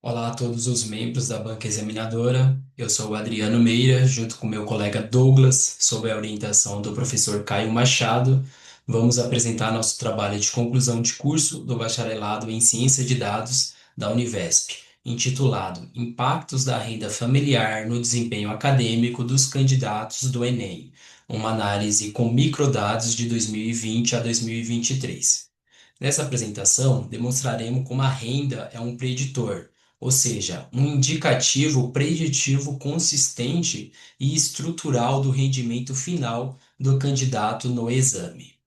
Olá a todos os membros da banca examinadora. Eu sou o Adriano Meira, junto com meu colega Douglas, sob a orientação do professor Caio Machado, vamos apresentar nosso trabalho de conclusão de curso do bacharelado em Ciência de Dados da Univesp, intitulado Impactos da Renda Familiar no Desempenho Acadêmico dos Candidatos do Enem, uma análise com microdados de 2020 a 2023. Nessa apresentação, demonstraremos como a renda é um preditor, ou seja, um indicativo preditivo consistente e estrutural do rendimento final do candidato no exame.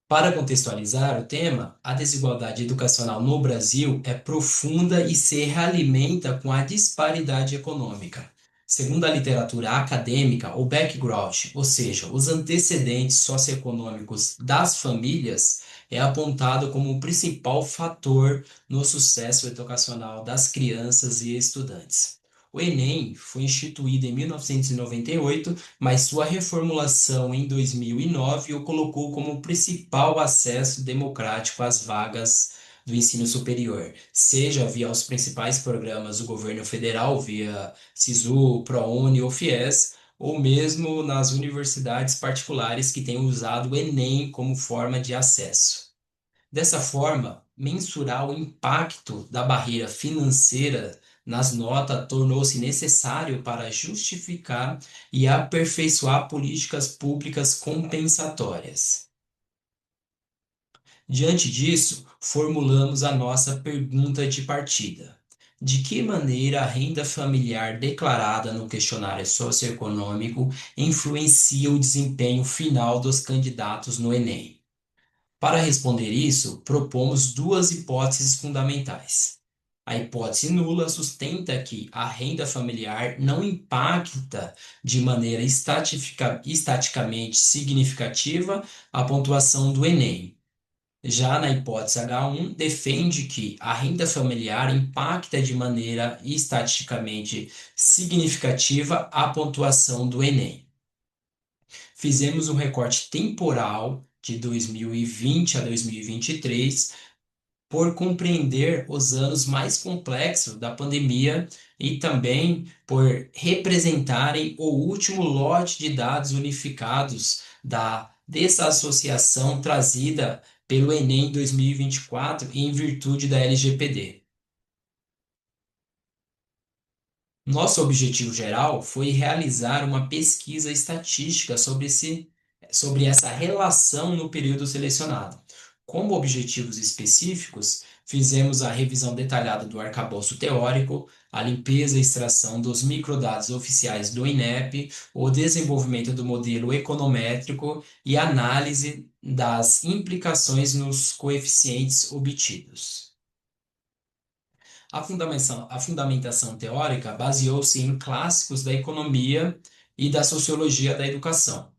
Para contextualizar o tema, a desigualdade educacional no Brasil é profunda e se realimenta com a disparidade econômica. Segundo a literatura acadêmica, o background, ou seja, os antecedentes socioeconômicos das famílias, é apontado como o principal fator no sucesso educacional das crianças e estudantes. O Enem foi instituído em 1998, mas sua reformulação em 2009 o colocou como o principal acesso democrático às vagas do ensino superior, seja via os principais programas do governo federal, via SISU, ProUni ou FIES, ou mesmo nas universidades particulares que têm usado o Enem como forma de acesso. Dessa forma, mensurar o impacto da barreira financeira nas notas tornou-se necessário para justificar e aperfeiçoar políticas públicas compensatórias. Diante disso, formulamos a nossa pergunta de partida. De que maneira a renda familiar declarada no questionário socioeconômico influencia o desempenho final dos candidatos no Enem? Para responder isso, propomos duas hipóteses fundamentais. A hipótese nula sustenta que a renda familiar não impacta de maneira estaticamente significativa a pontuação do Enem. Já na hipótese H1, defende que a renda familiar impacta de maneira estatisticamente significativa a pontuação do Enem. Fizemos um recorte temporal de 2020 a 2023 por compreender os anos mais complexos da pandemia e também por representarem o último lote de dados unificados da desassociação trazida pelo Enem 2024 em virtude da LGPD. Nosso objetivo geral foi realizar uma pesquisa estatística sobre essa relação no período selecionado. Como objetivos específicos, fizemos a revisão detalhada do arcabouço teórico, a limpeza e extração dos microdados oficiais do INEP, o desenvolvimento do modelo econométrico e análise das implicações nos coeficientes obtidos. A fundamentação teórica baseou-se em clássicos da economia e da sociologia da educação.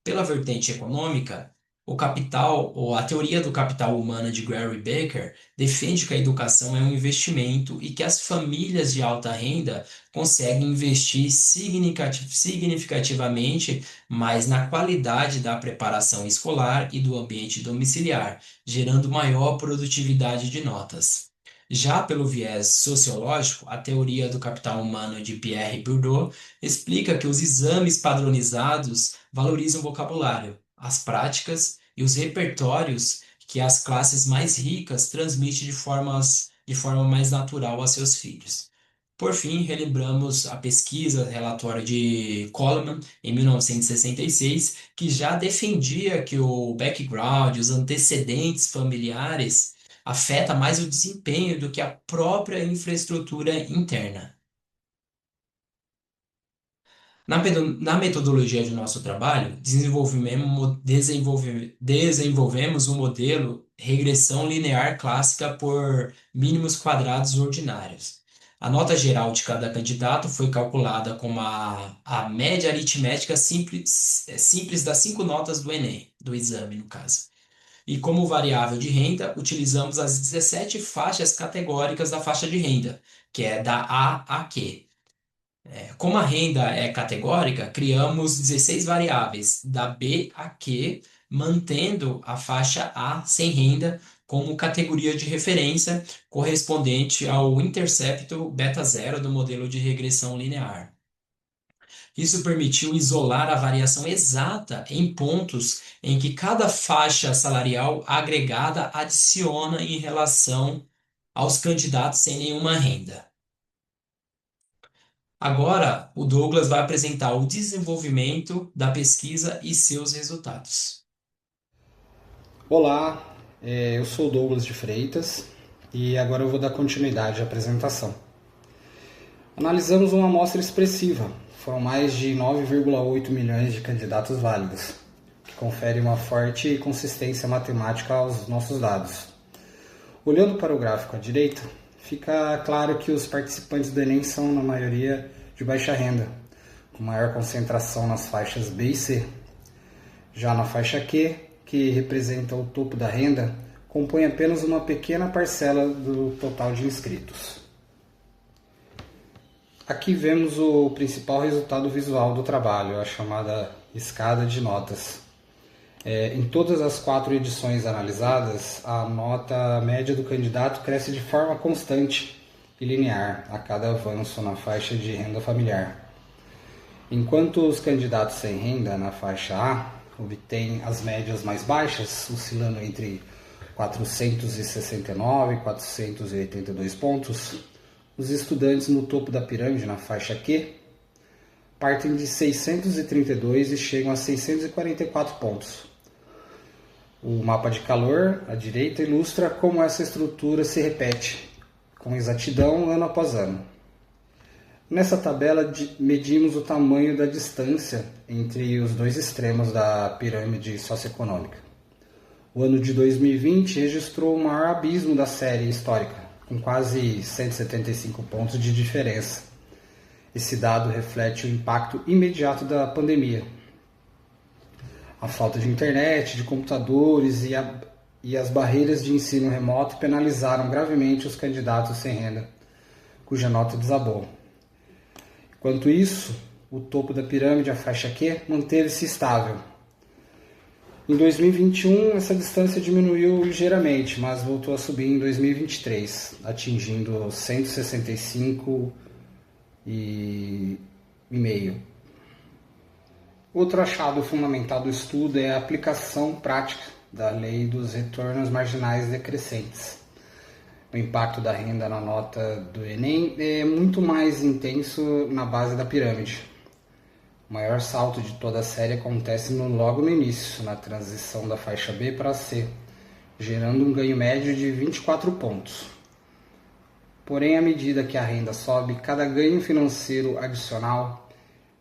Pela vertente econômica, o capital, ou a teoria do capital humano de Gary Becker, defende que a educação é um investimento e que as famílias de alta renda conseguem investir significativamente mais na qualidade da preparação escolar e do ambiente domiciliar, gerando maior produtividade de notas. Já pelo viés sociológico, a teoria do capital humano de Pierre Bourdieu explica que os exames padronizados valorizam o vocabulário, as práticas e os repertórios que as classes mais ricas transmitem de forma mais natural a seus filhos. Por fim, relembramos a pesquisa relatório de Coleman, em 1966, que já defendia que o background, os antecedentes familiares, afeta mais o desempenho do que a própria infraestrutura interna. Na metodologia de nosso trabalho, desenvolvemos um modelo regressão linear clássica por mínimos quadrados ordinários. A nota geral de cada candidato foi calculada com a média aritmética simples das cinco notas do Enem, do exame, no caso. E como variável de renda, utilizamos as 17 faixas categóricas da faixa de renda, que é da A a Q. Como a renda é categórica, criamos 16 variáveis, da B a Q, mantendo a faixa A sem renda como categoria de referência correspondente ao intercepto beta zero do modelo de regressão linear. Isso permitiu isolar a variação exata em pontos em que cada faixa salarial agregada adiciona em relação aos candidatos sem nenhuma renda. Agora, o Douglas vai apresentar o desenvolvimento da pesquisa e seus resultados. Olá, eu sou Douglas de Freitas e agora eu vou dar continuidade à apresentação. Analisamos uma amostra expressiva, foram mais de 9,8 milhões de candidatos válidos, o que confere uma forte consistência matemática aos nossos dados. Olhando para o gráfico à direita, fica claro que os participantes do Enem são, na maioria, de baixa renda, com maior concentração nas faixas B e C. Já na faixa Q, que representa o topo da renda, compõe apenas uma pequena parcela do total de inscritos. Aqui vemos o principal resultado visual do trabalho, a chamada escada de notas. Em todas as 4 edições analisadas, a nota média do candidato cresce de forma constante e linear a cada avanço na faixa de renda familiar. Enquanto os candidatos sem renda, na faixa A, obtêm as médias mais baixas, oscilando entre 469 e 482 pontos, os estudantes no topo da pirâmide, na faixa Q, partem de 632 e chegam a 644 pontos. O mapa de calor, à direita, ilustra como essa estrutura se repete, com exatidão ano após ano. Nessa tabela medimos o tamanho da distância entre os dois extremos da pirâmide socioeconômica. O ano de 2020 registrou o maior abismo da série histórica, com quase 175 pontos de diferença. Esse dado reflete o impacto imediato da pandemia. A falta de internet, de computadores e as barreiras de ensino remoto penalizaram gravemente os candidatos sem renda, cuja nota desabou. Enquanto isso, o topo da pirâmide, a faixa Q, manteve-se estável. Em 2021, essa distância diminuiu ligeiramente, mas voltou a subir em 2023, atingindo 165,5. Outro achado fundamental do estudo é a aplicação prática da lei dos retornos marginais decrescentes. O impacto da renda na nota do Enem é muito mais intenso na base da pirâmide. O maior salto de toda a série acontece logo no início, na transição da faixa B para a C, gerando um ganho médio de 24 pontos. Porém, à medida que a renda sobe, cada ganho financeiro adicional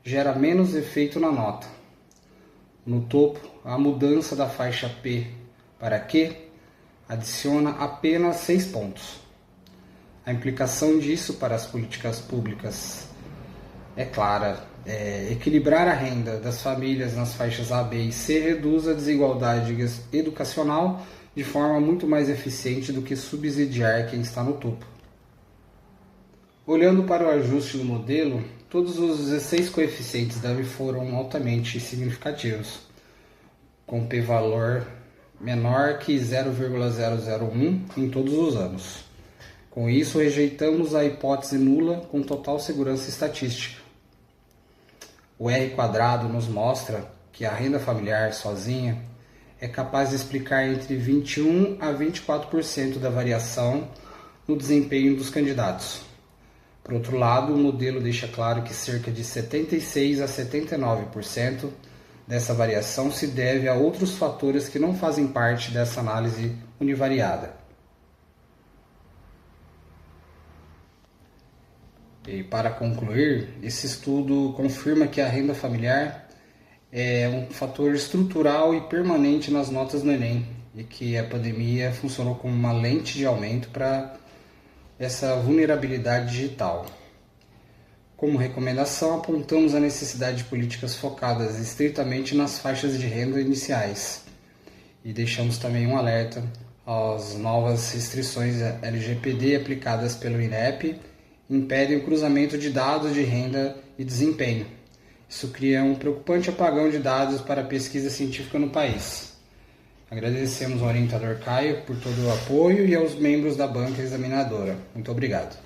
gera menos efeito na nota. No topo, a mudança da faixa P para Q adiciona apenas 6 pontos. A implicação disso para as políticas públicas é clara. Equilibrar a renda das famílias nas faixas A, B e C reduz a desigualdade educacional de forma muito mais eficiente do que subsidiar quem está no topo. Olhando para o ajuste do modelo, todos os 16 coeficientes da AVE foram altamente significativos, com p-valor menor que 0,001 em todos os anos. Com isso, rejeitamos a hipótese nula com total segurança estatística. O R² nos mostra que a renda familiar sozinha é capaz de explicar entre 21% a 24% da variação no desempenho dos candidatos. Por outro lado, o modelo deixa claro que cerca de 76% a 79% dessa variação se deve a outros fatores que não fazem parte dessa análise univariada. E para concluir, esse estudo confirma que a renda familiar é um fator estrutural e permanente nas notas do Enem e que a pandemia funcionou como uma lente de aumento para essa vulnerabilidade digital. Como recomendação, apontamos a necessidade de políticas focadas estritamente nas faixas de renda iniciais e deixamos também um alerta às novas restrições LGPD aplicadas pelo INEP impedem o cruzamento de dados de renda e desempenho. Isso cria um preocupante apagão de dados para a pesquisa científica no país. Agradecemos ao orientador Caio por todo o apoio e aos membros da banca examinadora. Muito obrigado.